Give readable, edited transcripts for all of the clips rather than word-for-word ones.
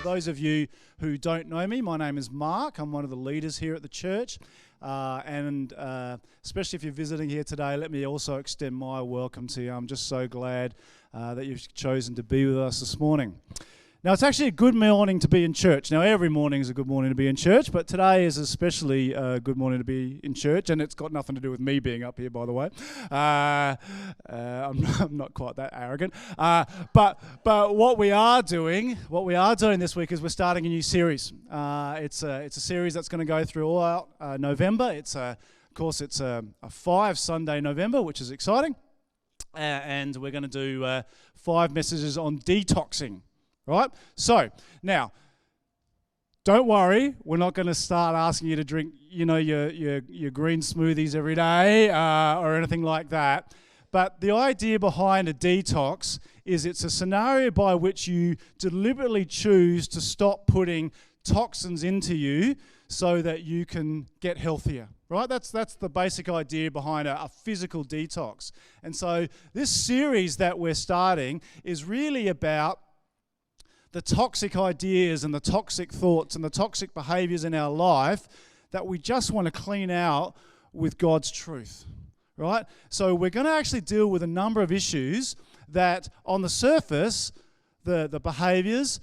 those of you who don't know me, my name is Mark. I'm one of the leaders here at the church. And especially if you're visiting here today, let me also extend my welcome to you. I'm just so glad that you've chosen to be with us this morning. Now, it's actually a good morning to be in church. Now, every morning is a good morning to be in church, but today is especially a good morning to be in church, and it's got nothing to do with me being up here, by the way. I'm not quite that arrogant. But what we are doing this week is we're starting a new series. It's a series that's going to go through all out November. It's a 5-Sunday November, which is exciting, and we're going to do 5 messages on detoxing. Right? So, now, don't worry, we're not going to start asking you to drink, your green smoothies every day or anything like that. But the idea behind a detox is it's a scenario by which you deliberately choose to stop putting toxins into you so that you can get healthier. Right? That's the basic idea behind a physical detox. And so this series that we're starting is really about the toxic ideas and the toxic thoughts and the toxic behaviors in our life that we just want to clean out with God's truth, right? So we're going to actually deal with a number of issues that on the surface, the behaviors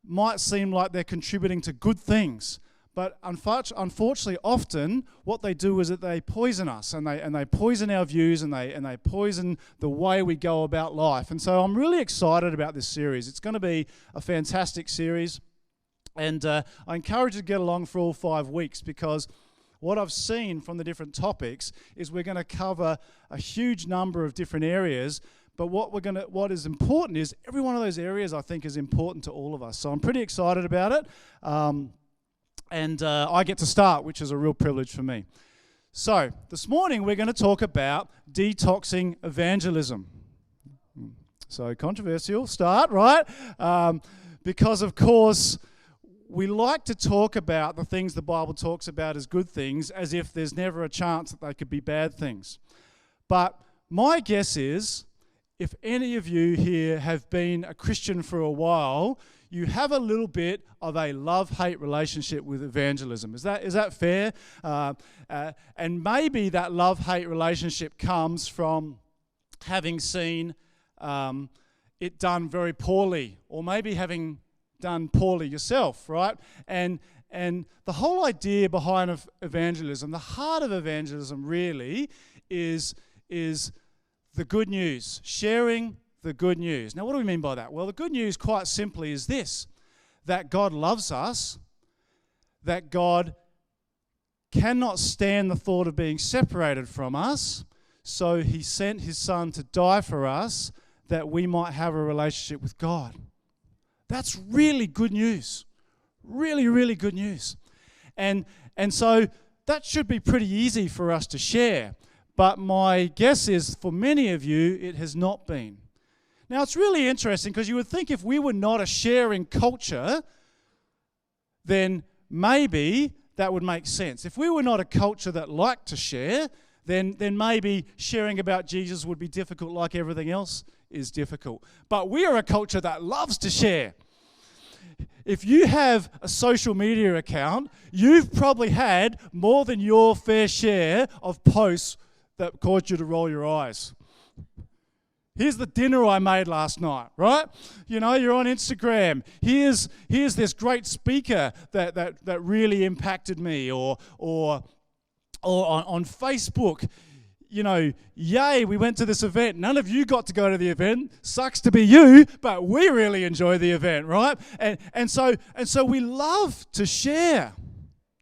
might seem like they're contributing to good things. But unfortunately, often what they do is that they poison us, and they poison our views, and they poison the way we go about life. And so I'm really excited about this series. It's going to be a fantastic series, and I encourage you to get along for all 5 weeks, because what I've seen from the different topics is we're going to cover a huge number of different areas. But what is important is every one of those areas I think is important to all of us. So I'm pretty excited about it. And I get to start, which is a real privilege for me. So, this morning we're going to talk about detoxing evangelism. So, controversial start, right? Because, of course, we like to talk about the things the Bible talks about as good things as if there's never a chance that they could be bad things. But my guess is, if any of you here have been a Christian for a while, you have a little bit of a love-hate relationship with evangelism. Is that fair? And maybe that love-hate relationship comes from having seen it done very poorly, or maybe having done poorly yourself, right? And the whole idea behind evangelism, the heart of evangelism really is the good news, sharing the good news. Now, what do we mean by that? Well, the good news, quite simply, is this: that God loves us, that God cannot stand the thought of being separated from us, so he sent his Son to die for us that we might have a relationship with God. That's really good news. Really, really good news. And so that should be pretty easy for us to share. But my guess is, for many of you, it has not been. Now, it's really interesting, because you would think if we were not a sharing culture, then maybe that would make sense. If we were not a culture that liked to share, then maybe sharing about Jesus would be difficult, like everything else is difficult. But we are a culture that loves to share. If you have a social media account, you've probably had more than your fair share of posts that caused you to roll your eyes. Here's the dinner I made last night, right? You're on Instagram. Here's this great speaker that really impacted me, or on Facebook. Yay, we went to this event. None of you got to go to the event. Sucks to be you, but we really enjoy the event, right? And so we love to share,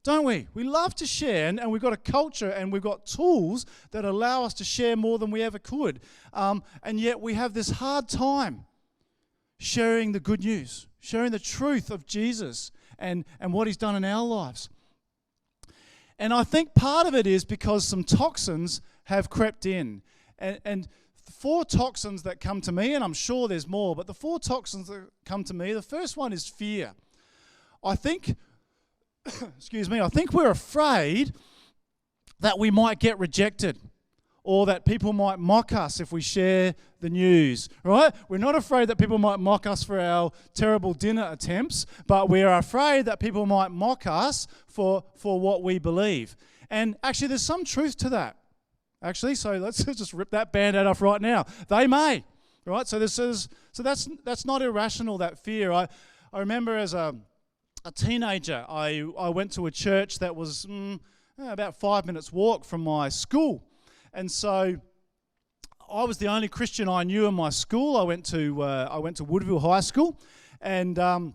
don't we? We love to share, and we've got a culture and we've got tools that allow us to share more than we ever could. And yet we have this hard time sharing the good news, sharing the truth of Jesus and what he's done in our lives. And I think part of it is because some toxins have crept in. And 4 toxins that come to me, and I'm sure there's more, but the 4 toxins that come to me, the first one is fear. I think we're afraid that we might get rejected, or that people might mock us if we share the news, right? We're not afraid that people might mock us for our terrible dinner attempts, but we're afraid that people might mock us for what we believe. And actually, there's some truth to that, actually. So let's just rip that Band-Aid off right now. They may, right? So that's not irrational, that fear. I remember as a teenager, I went to a church that was about 5 minutes walk from my school. And so I was the only Christian I knew in my school. I went to Woodville High School, and I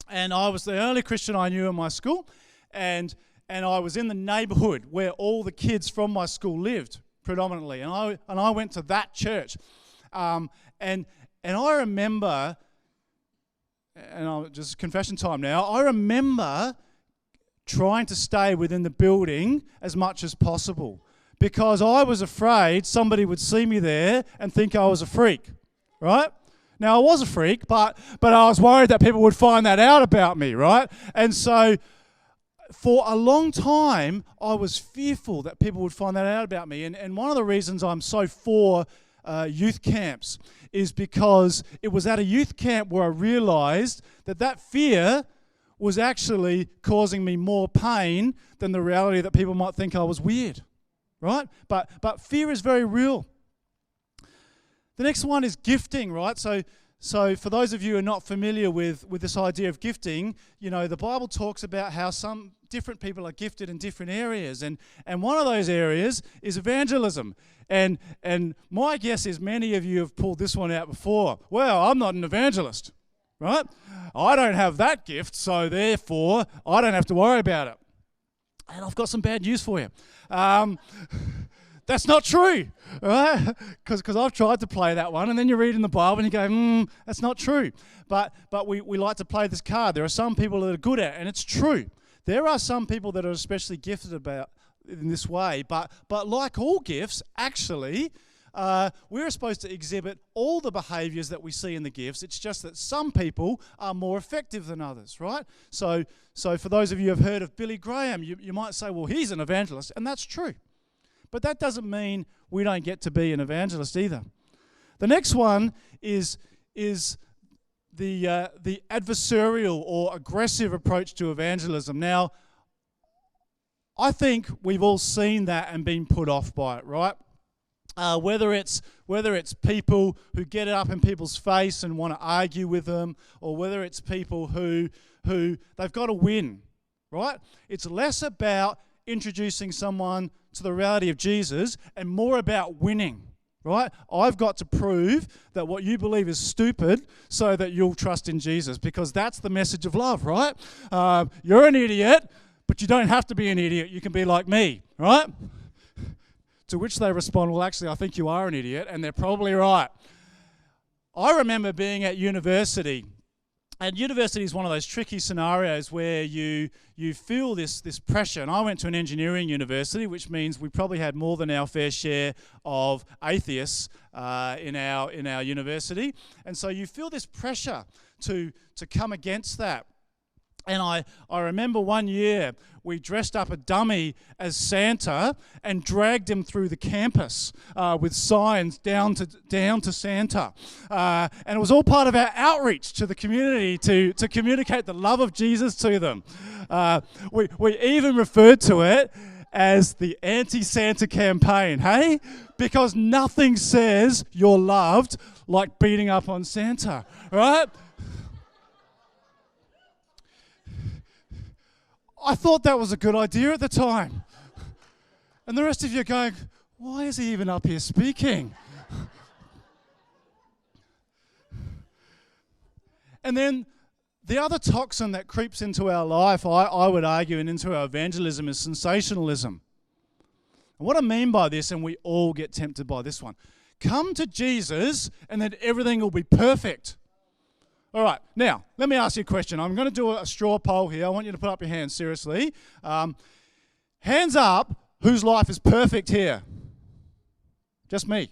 was the only Christian I knew in my school, and I was in the neighbourhood where all the kids from my school lived predominantly, and I went to that church, and I remember, just confession time now. I remember trying to stay within the building as much as possible, because I was afraid somebody would see me there and think I was a freak, right? Now, I was a freak, but I was worried that people would find that out about me, right? And so for a long time, I was fearful that people would find that out about me. And one of the reasons I'm so for youth camps is because it was at a youth camp where I realized that fear was actually causing me more pain than the reality that people might think I was weird. Right? But fear is very real. The next one is gifting, right? So for those of you who are not familiar with this idea of gifting, the Bible talks about how some different people are gifted in different areas. And one of those areas is evangelism. And my guess is many of you have pulled this one out before. Well, I'm not an evangelist, right? I don't have that gift, so therefore I don't have to worry about it. And I've got some bad news for you. That's not true, right? Because I've tried to play that one, and then you read in the Bible and you go, that's not true. But we like to play this card. There are some people that are good at it, and it's true. There are some people that are especially gifted about in this way, but like all gifts, actually, we're supposed to exhibit all the behaviours that we see in the gifts. It's just that some people are more effective than others, right? So for those of you who have heard of Billy Graham, you might say, well, he's an evangelist, and that's true. But that doesn't mean we don't get to be an evangelist either. The next one is the adversarial or aggressive approach to evangelism. Now, I think we've all seen that and been put off by it, right? Whether it's people who get it up in people's face and want to argue with them, or whether it's people who they've got to win, right? It's less about introducing someone to the reality of Jesus and more about winning, right? I've got to prove that what you believe is stupid so that you'll trust in Jesus, because that's the message of love, right? You're an idiot, but you don't have to be an idiot. You can be like me, right? To which they respond, well, actually, I think you are an idiot, and they're probably right. I remember being at university, and university is one of those tricky scenarios where you feel this pressure. And I went to an engineering university, which means we probably had more than our fair share of atheists in our university. And so you feel this pressure to come against that. And I remember one year we dressed up a dummy as Santa and dragged him through the campus with signs down to Santa. And it was all part of our outreach to the community to communicate the love of Jesus to them. We even referred to it as the AntiSanta campaign, hey? Because nothing says you're loved like beating up on Santa, right? I thought that was a good idea at the time. And the rest of you are going, why is he even up here speaking? And then the other toxin that creeps into our life, I would argue, and into our evangelism is sensationalism. And what I mean by this, and we all get tempted by this one, come to Jesus and then everything will be perfect. All right, now, let me ask you a question. I'm going to do a straw poll here. I want you to put up your hands, seriously. Hands up, whose life is perfect here? Just me.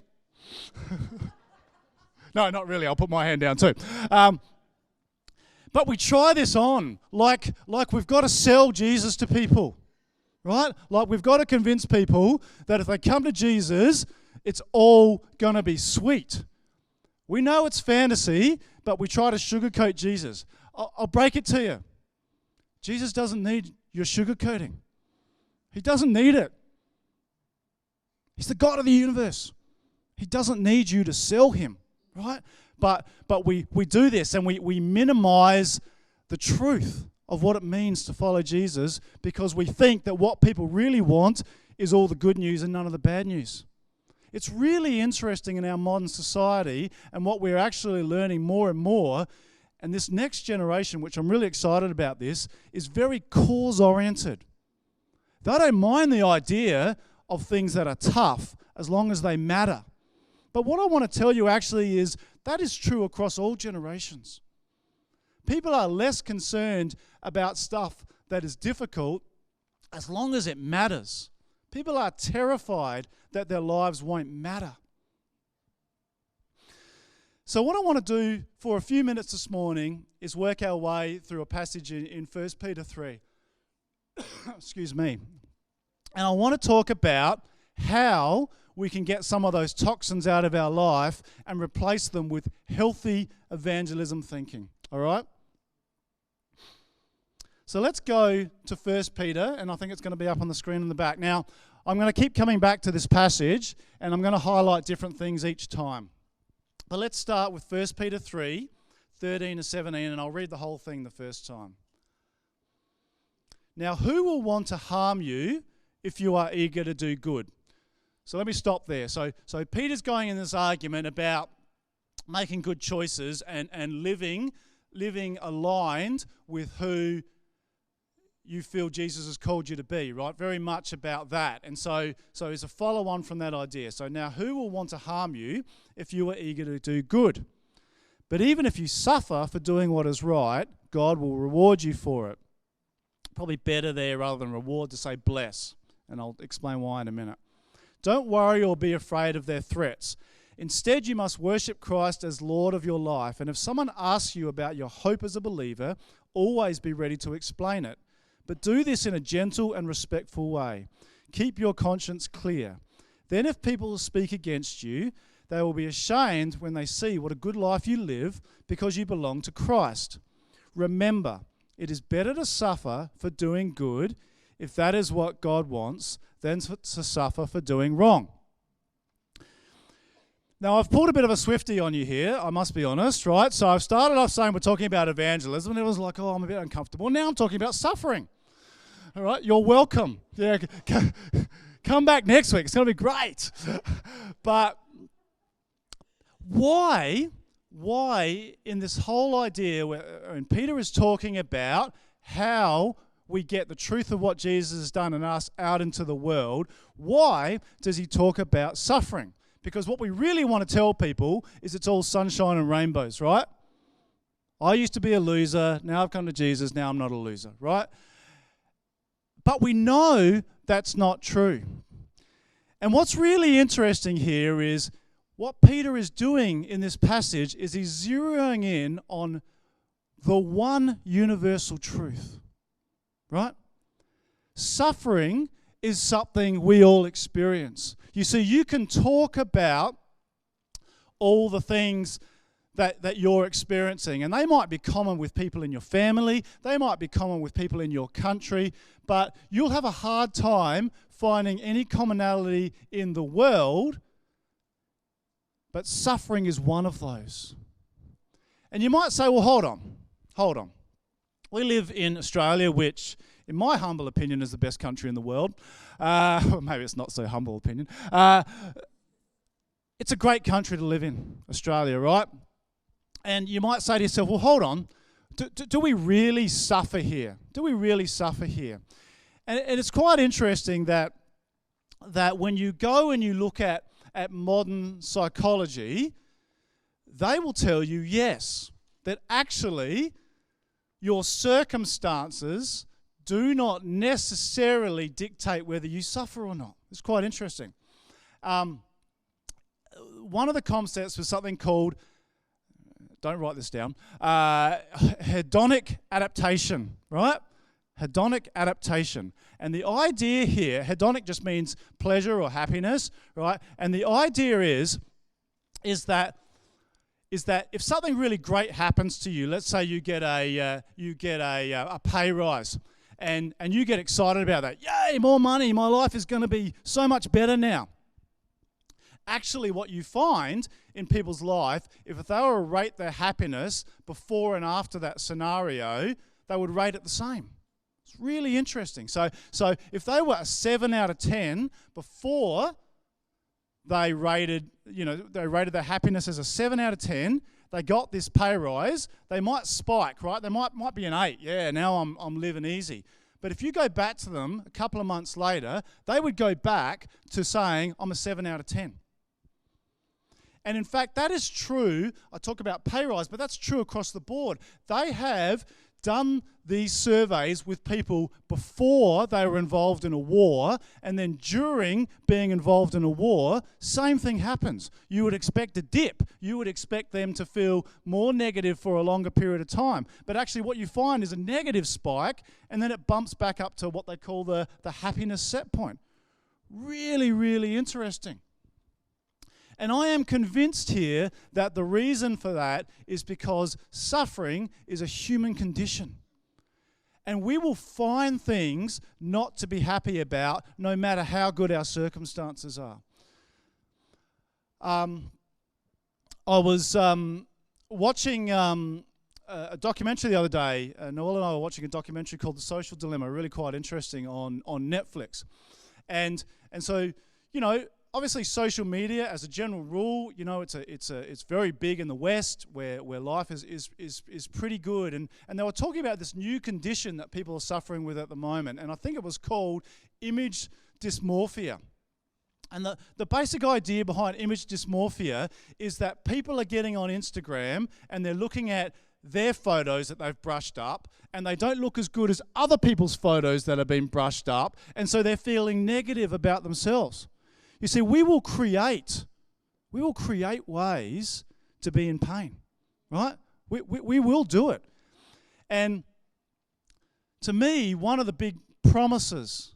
No, not really. I'll put my hand down too. But we try this on like we've got to sell Jesus to people, right? Like we've got to convince people that if they come to Jesus, it's all going to be sweet. We know it's fantasy, but we try to sugarcoat Jesus. I'll break it to you. Jesus doesn't need your sugarcoating. He doesn't need it. He's the God of the universe. He doesn't need you to sell him, right? But we do this and we minimize the truth of what it means to follow Jesus because we think that what people really want is all the good news and none of the bad news. It's really interesting in our modern society and what we're actually learning more and more. And this next generation, which I'm really excited about this, is very cause-oriented. They don't mind the idea of things that are tough as long as they matter. But what I want to tell you actually is that is true across all generations. People are less concerned about stuff that is difficult as long as it matters. People are terrified that their lives won't matter. So what I want to do for a few minutes this morning is work our way through a passage in 1 Peter 3. Excuse me. And I want to talk about how we can get some of those toxins out of our life and replace them with healthy evangelism thinking. All right? So let's go to 1 Peter, and I think it's going to be up on the screen in the back. Now, I'm going to keep coming back to this passage, and I'm going to highlight different things each time. But let's start with 1 Peter 3, 13 to 17, and I'll read the whole thing the first time. Now, who will want to harm you if you are eager to do good? So let me stop there. So Peter's going in this argument about making good choices and living aligned with who you feel Jesus has called you to be, right? Very much about that. And so it's a follow-on from that idea. So now who will want to harm you if you are eager to do good? But even if you suffer for doing what is right, God will reward you for it. Probably better there rather than reward to say bless. And I'll explain why in a minute. Don't worry or be afraid of their threats. Instead, you must worship Christ as Lord of your life. And if someone asks you about your hope as a believer, always be ready to explain it. But do this in a gentle and respectful way. Keep your conscience clear. Then if people speak against you, they will be ashamed when they see what a good life you live because you belong to Christ. Remember, it is better to suffer for doing good, if that is what God wants, than to suffer for doing wrong. Now, I've pulled a bit of a Swiftie on you here, I must be honest, right? So I've started off saying we're talking about evangelism, and it was like, oh, I'm a bit uncomfortable. Now I'm talking about suffering. All right, you're welcome. Yeah, come back next week. It's going to be great. But why in this whole idea, when Peter is talking about how we get the truth of what Jesus has done and us out into the world, why does he talk about suffering? Because what we really want to tell people is it's all sunshine and rainbows, right? I used to be a loser. Now I've come to Jesus. Now I'm not a loser, right? But we know that's not true. And what's really interesting here is what Peter is doing in this passage is he's zeroing in on the one universal truth, right? Suffering is something we all experience. You see, you can talk about all the things that you're experiencing, and they might be common with people in your family, they might be common with people in your country, but you'll have a hard time finding any commonality in the world, but suffering is one of those. And you might say, well, hold on. We live in Australia, which, in my humble opinion, is the best country in the world. Maybe it's not so humble opinion. It's a great country to live in, Australia, right? And you might say to yourself, well, hold on. Do we really suffer here? Do we really suffer here? And it's quite interesting that when you go and you look at modern psychology, they will tell you, yes, that actually your circumstances do not necessarily dictate whether you suffer or not. It's quite interesting. One of the concepts was something called, don't write this down, hedonic adaptation, right? Hedonic adaptation. And the idea here, hedonic just means pleasure or happiness, right? And the idea is that if something really great happens to you, let's say you get a pay rise, and you get excited about that. Yay, more money! My life is going to be so much better now. Actually, what you find in people's life, if they were to rate their happiness before and after that scenario, they would rate it the same. It's really interesting. So if they were a 7 out of 10 before they rated their happiness as a 7 out of 10, they got this pay rise, they might spike, right? They might be an 8. Yeah, now I'm living easy. But if you go back to them a couple of months later, they would go back to saying, I'm a 7 out of 10. And in fact, that is true. I talk about pay rise, but that's true across the board. They have done these surveys with people before they were involved in a war, and then during being involved in a war, same thing happens. You would expect a dip. You would expect them to feel more negative for a longer period of time. But actually what you find is a negative spike, and then it bumps back up to what they call the happiness set point. Really, really interesting. And I am convinced here that the reason for that is because suffering is a human condition. And we will find things not to be happy about no matter how good our circumstances are. I was watching a documentary the other day. Noel and I were watching a documentary called The Social Dilemma, really quite interesting, on Netflix. And so, obviously, social media, as a general rule, it's very big in the West, where life is pretty good. And they were talking about this new condition that people are suffering with at the moment, and I think it was called image dysmorphia. And the basic idea behind image dysmorphia is that people are getting on Instagram and they're looking at their photos that they've brushed up, and they don't look as good as other people's photos that have been brushed up, and so they're feeling negative about themselves. You see, we will create ways to be in pain, right? We will do it. And to me, one of the big promises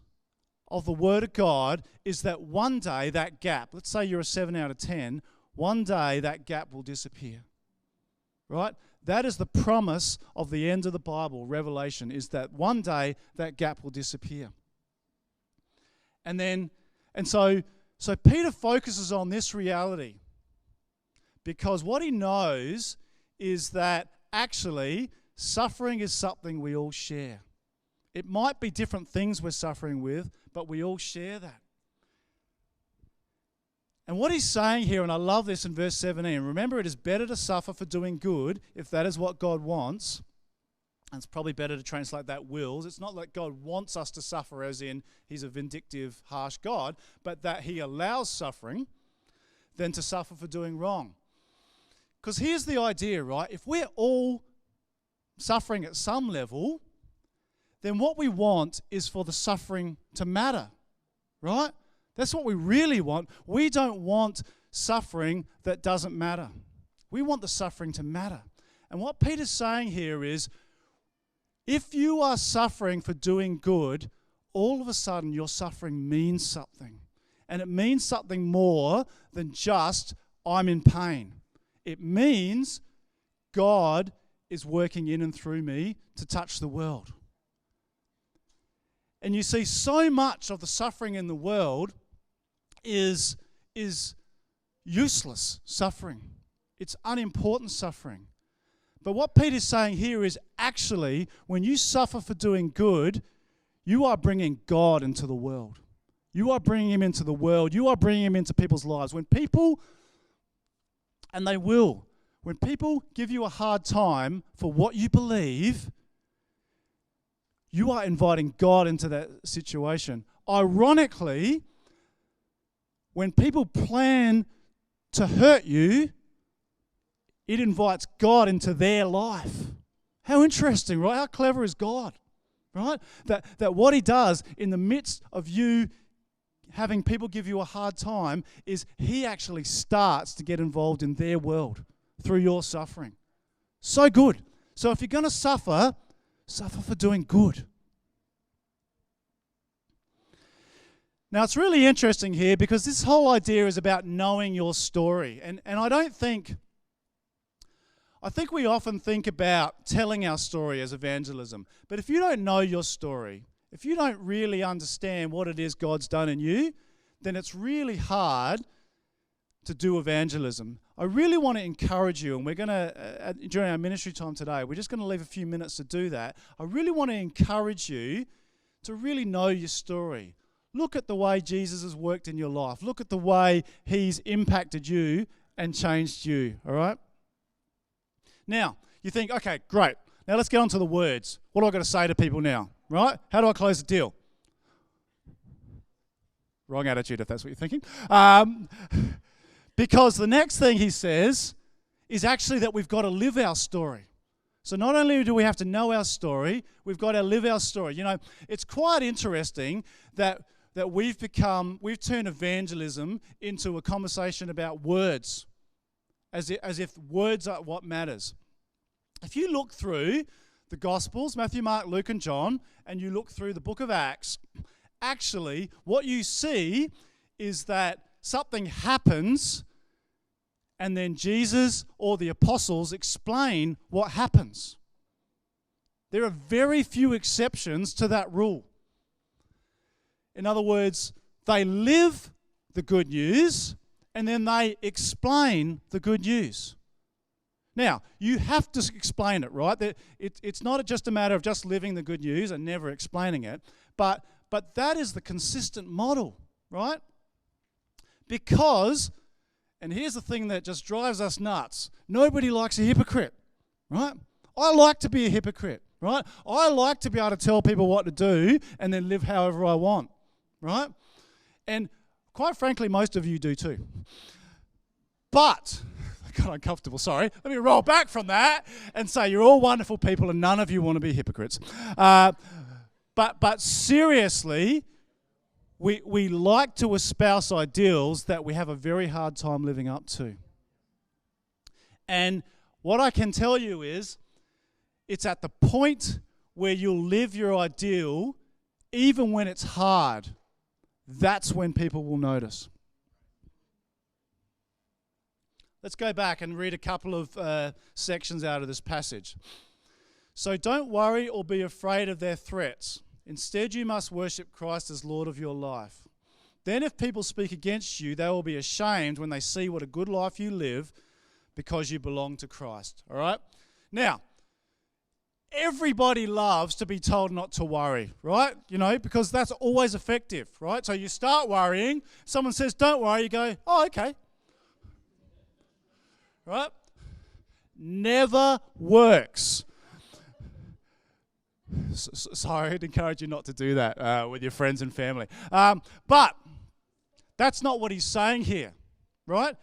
of the Word of God is that one day that gap, let's say you're a 7 out of 10, one day that gap will disappear, right? That is the promise of the end of the Bible, Revelation, is that one day that gap will disappear. So Peter focuses on this reality because what he knows is that actually suffering is something we all share. It might be different things we're suffering with, but we all share that. And what he's saying here, and I love this in verse 17, remember, it is better to suffer for doing good if that is what God wants. And it's probably better to translate that wills. It's not like God wants us to suffer as in he's a vindictive, harsh God, but that he allows suffering than to suffer for doing wrong. Because here's the idea, right? If we're all suffering at some level, then what we want is for the suffering to matter, right? That's what we really want. We don't want suffering that doesn't matter. We want the suffering to matter. And what Peter's saying here is, if you are suffering for doing good, all of a sudden your suffering means something. And it means something more than just, I'm in pain. It means God is working in and through me to touch the world. And you see, so much of the suffering in the world is useless suffering. It's unimportant suffering. But what Peter's saying here is actually, when you suffer for doing good, you are bringing God into the world. You are bringing him into the world. You are bringing him into people's lives. When people, and they will, when people give you a hard time for what you believe, you are inviting God into that situation. Ironically, when people plan to hurt you, it invites God into their life. How interesting, right? How clever is God, right? That what he does in the midst of you having people give you a hard time is he actually starts to get involved in their world through your suffering. So good. So if you're going to suffer, suffer for doing good. Now, it's really interesting here because this whole idea is about knowing your story. And I think we often think about telling our story as evangelism. But if you don't know your story, if you don't really understand what it is God's done in you, then it's really hard to do evangelism. I really want to encourage you, and we're going to, during our ministry time today, we're just going to leave a few minutes to do that. I really want to encourage you to really know your story. Look at the way Jesus has worked in your life. Look at the way he's impacted you and changed you, all right? Now, you think, okay, great. Now let's get on to the words. What do I got to say to people now, right? How do I close the deal? Wrong attitude if that's what you're thinking. Because the next thing he says is actually that we've got to live our story. So not only do we have to know our story, we've got to live our story. You know, it's quite interesting that we've turned evangelism into a conversation about words, as if words are what matters. If you look through the Gospels, Matthew, Mark, Luke, and John, and you look through the book of Acts, actually what you see is that something happens and then Jesus or the apostles explain what happens. There are very few exceptions to that rule. In other words, they live the good news and then they explain the good news. Now, you have to explain it, right? It's not just a matter of just living the good news and never explaining it, but that is the consistent model, right? Because, and here's the thing that just drives us nuts, nobody likes a hypocrite, right? I like to be a hypocrite, right? I like to be able to tell people what to do and then live however I want. Right? And quite frankly, most of you do too. But, I got uncomfortable, sorry. Let me roll back from that and say you're all wonderful people and none of you want to be hypocrites. But seriously, we like to espouse ideals that we have a very hard time living up to. And what I can tell you is, it's at the point where you'll live your ideal, even when it's hard. That's when people will notice. Let's go back and read a couple of sections out of this passage. So don't worry or be afraid of their threats. Instead, you must worship Christ as Lord of your life. Then if people speak against you, they will be ashamed when they see what a good life you live because you belong to Christ. All right? Now, everybody loves to be told not to worry, right? You know, because that's always effective, right? So you start worrying, someone says, don't worry, you go, oh, okay. Right? Never works. Sorry, I'd encourage you not to do that with your friends and family. But that's not what he's saying here, right?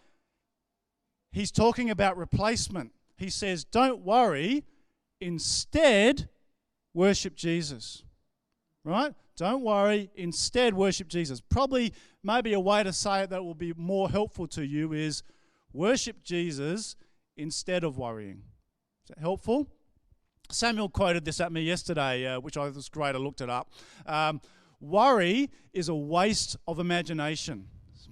He's talking about replacement. He says, don't worry. Instead, worship Jesus, right? Don't worry. Instead, worship Jesus. Probably, maybe a way to say it that will be more helpful to you is worship Jesus instead of worrying. Is that helpful? Samuel quoted this at me yesterday, which I thought was great. I looked it up. Worry is a waste of imagination.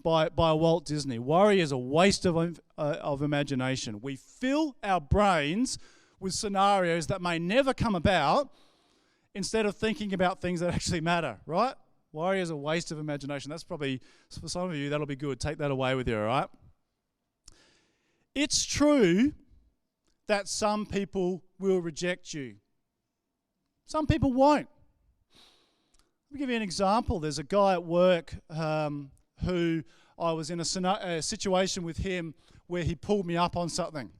By Walt Disney. Worry is a waste of imagination. We fill our brains with scenarios that may never come about instead of thinking about things that actually matter, right? Worry is a waste of imagination. That's probably, for some of you, that'll be good. Take that away with you, all right? It's true that some people will reject you. Some people won't. Let me give you an example. There's a guy at work who I was in a situation with him where he pulled me up on something.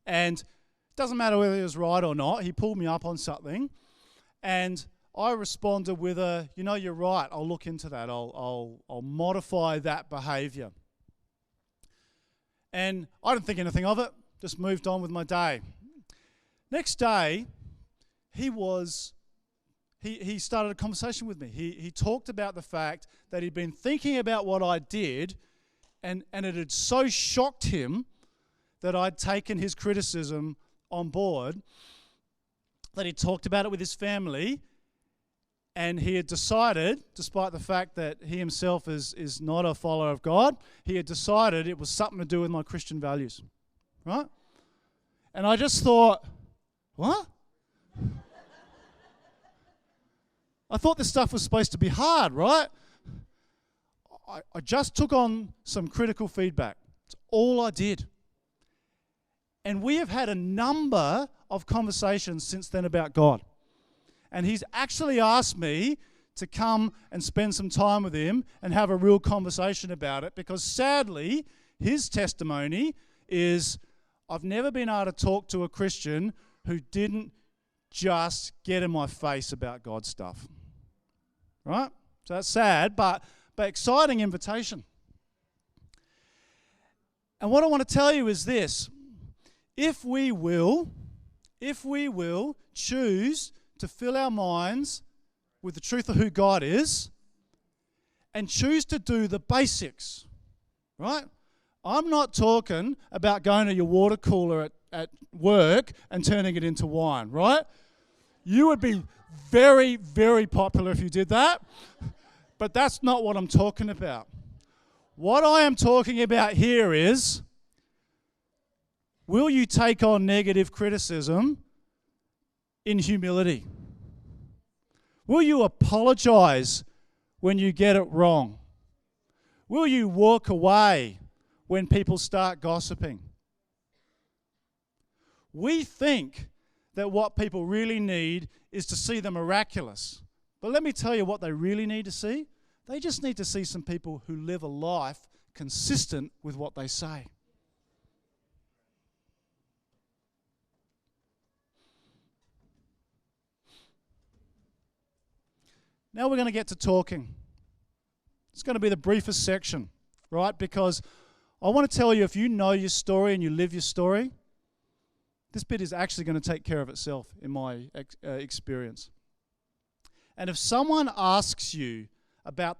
And it doesn't matter whether he was right or not, he pulled me up on something. And I responded with you're right, I'll look into that. I'll modify that behaviour. And I didn't think anything of it, just moved on with my day. Next day, he started a conversation with me. He talked about the fact that he'd been thinking about what I did, and it had so shocked him that I'd taken his criticism on board, that he talked about it with his family, And he had decided, despite the fact that he himself is not a follower of God, he had decided it was something to do with my Christian values, right? And I just thought, what? I thought this stuff was supposed to be hard, right? I just took on some critical feedback. It's all I did. And we have had a number of conversations since then about God. And he's actually asked me to come and spend some time with him and have a real conversation about it, because sadly, his testimony is, I've never been able to talk to a Christian who didn't just get in my face about God stuff. Right? So that's sad, but exciting invitation. And what I want to tell you is this: if we will choose to fill our minds with the truth of who God is and choose to do the basics, right? I'm not talking about going to your water cooler at work and turning it into wine, right? You would be very, very popular if you did that, but that's not what I'm talking about. What I am talking about here is, will you take on negative criticism in humility? Will you apologize when you get it wrong? Will you walk away when people start gossiping? We think that what people really need is to see the miraculous. But let me tell you what they really need to see. They just need to see some people who live a life consistent with what they say. Now we're going to get to talking. It's going to be the briefest section, right? Because I want to tell you, if you know your story and you live your story, this bit is actually going to take care of itself in my experience. And if someone asks you about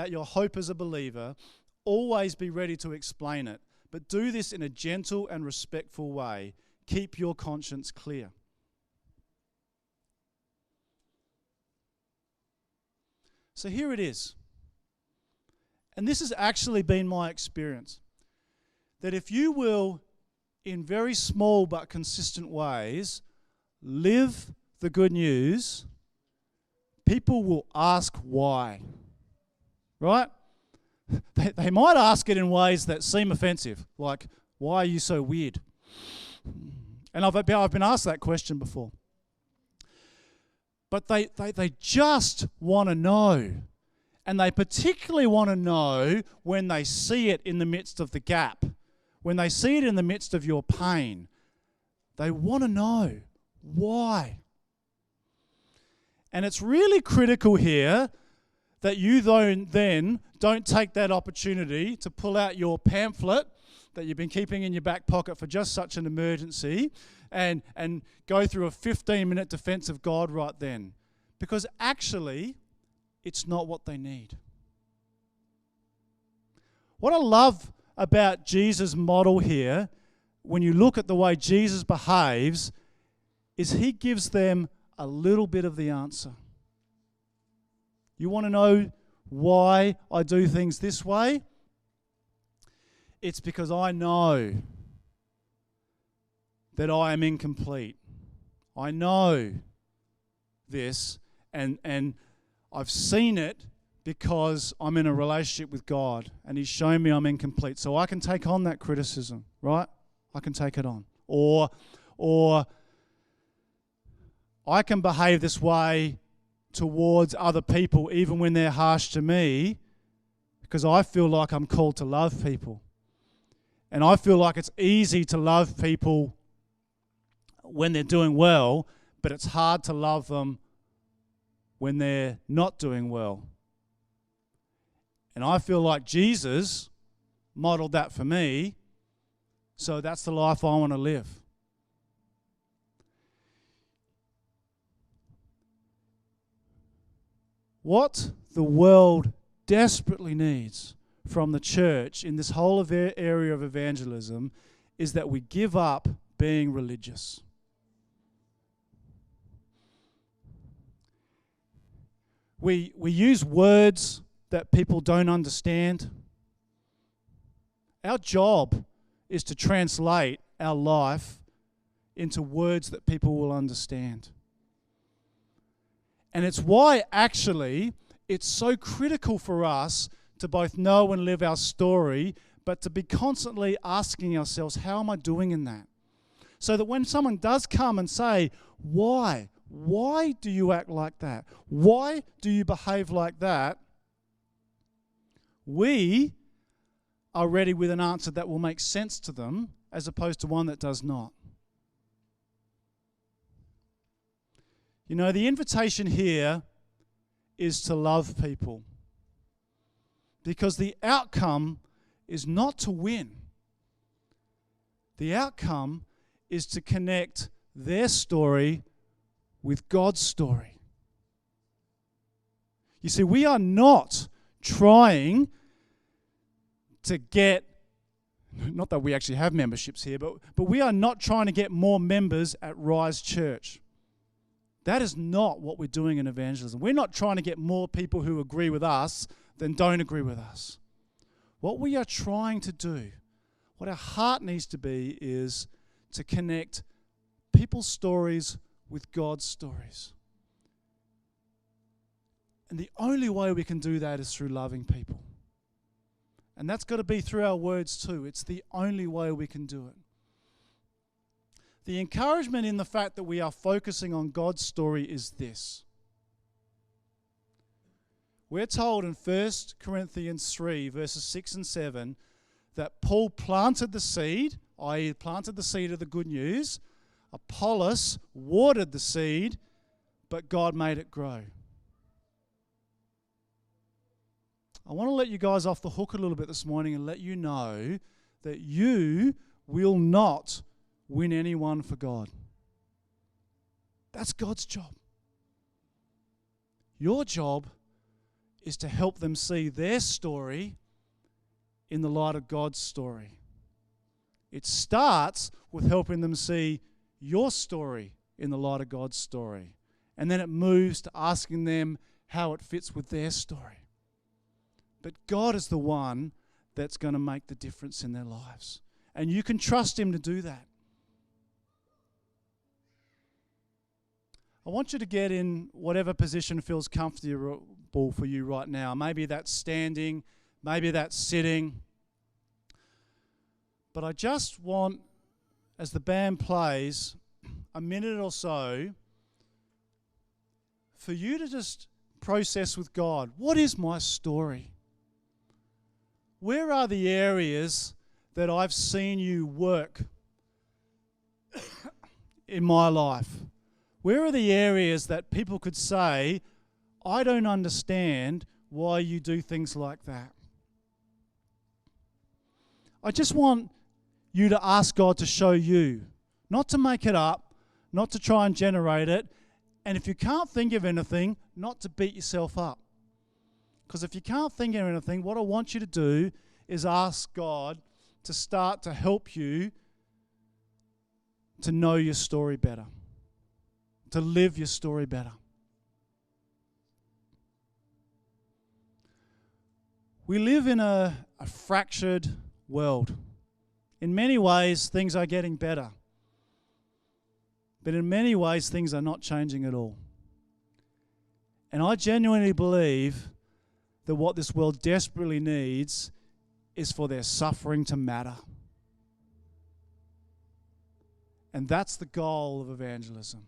your hope as a believer, always be ready to explain it. But do this in a gentle and respectful way. Keep your conscience clear. So here it is. And this has actually been my experience. That if you will, in very small but consistent ways, live the good news, people will ask why. Right? They might ask it in ways that seem offensive, like, why are you so weird? And I've been asked that question before. But they just want to know. And they particularly want to know when they see it in the midst of the gap, when they see it in the midst of your pain. They want to know why. And it's really critical here that you then don't take that opportunity to pull out your pamphlet that you've been keeping in your back pocket for just such an emergency and go through a 15-minute defense of God right then. Because actually, it's not what they need. What I love about Jesus' model here, when you look at the way Jesus behaves, is he gives them a little bit of the answer. You want to know why I do things this way? It's because I know that I am incomplete. I know this, and I've seen it because I'm in a relationship with God, and he's shown me I'm incomplete. So I can take on that criticism, right? I can take it on. Or I can behave this way towards other people even when they're harsh to me, because I feel like I'm called to love people. And I feel like it's easy to love people when they're doing well, but it's hard to love them when they're not doing well. And I feel like Jesus modeled that for me, so that's the life I want to live. What the world desperately needs from the church in this whole area of evangelism is that we give up being religious. We use words that people don't understand. Our job is to translate our life into words that people will understand. And it's why actually it's so critical for us to both know and live our story, but to be constantly asking ourselves, how am I doing in that? So that when someone does come and say, why? Why do you act like that? Why do you behave like that? We are ready with an answer that will make sense to them as opposed to one that does not. You know, the invitation here is to love people, because the outcome is not to win. The outcome is to connect their story with God's story. You see, we are not trying to get, not that we actually have memberships here, but we are not trying to get more members at Rise Church. That is not what we're doing in evangelism. We're not trying to get more people who agree with us than don't agree with us. What we are trying to do, what our heart needs to be, is to connect people's stories with God's stories. And the only way we can do that is through loving people. And that's got to be through our words too. It's the only way we can do it. The encouragement in the fact that we are focusing on God's story is this. We're told in 1 Corinthians 3, verses 6 and 7, that Paul planted the seed, i.e. planted the seed of the good news. Apollos watered the seed, but God made it grow. I want to let you guys off the hook a little bit this morning and let you know that you will not win anyone for God. That's God's job. Your job is to help them see their story in the light of God's story. It starts with helping them see your story in the light of God's story. And then it moves to asking them how it fits with their story. But God is the one that's going to make the difference in their lives. And you can trust Him to do that. I want you to get in whatever position feels comfortable for you right now. Maybe that's standing, maybe that's sitting. But I just want, as the band plays, a minute or so for you to just process with God, what is my story? Where are the areas that I've seen you work in my life? Where are the areas that people could say, I don't understand why you do things like that? I just want you to ask God to show you, not to make it up, not to try and generate it, and if you can't think of anything, not to beat yourself up. Because if you can't think of anything, what I want you to do is ask God to start to help you to know your story better, to live your story better. We live in a fractured world. In many ways, things are getting better. But in many ways, things are not changing at all. And I genuinely believe that what this world desperately needs is for their suffering to matter. And that's the goal of evangelism.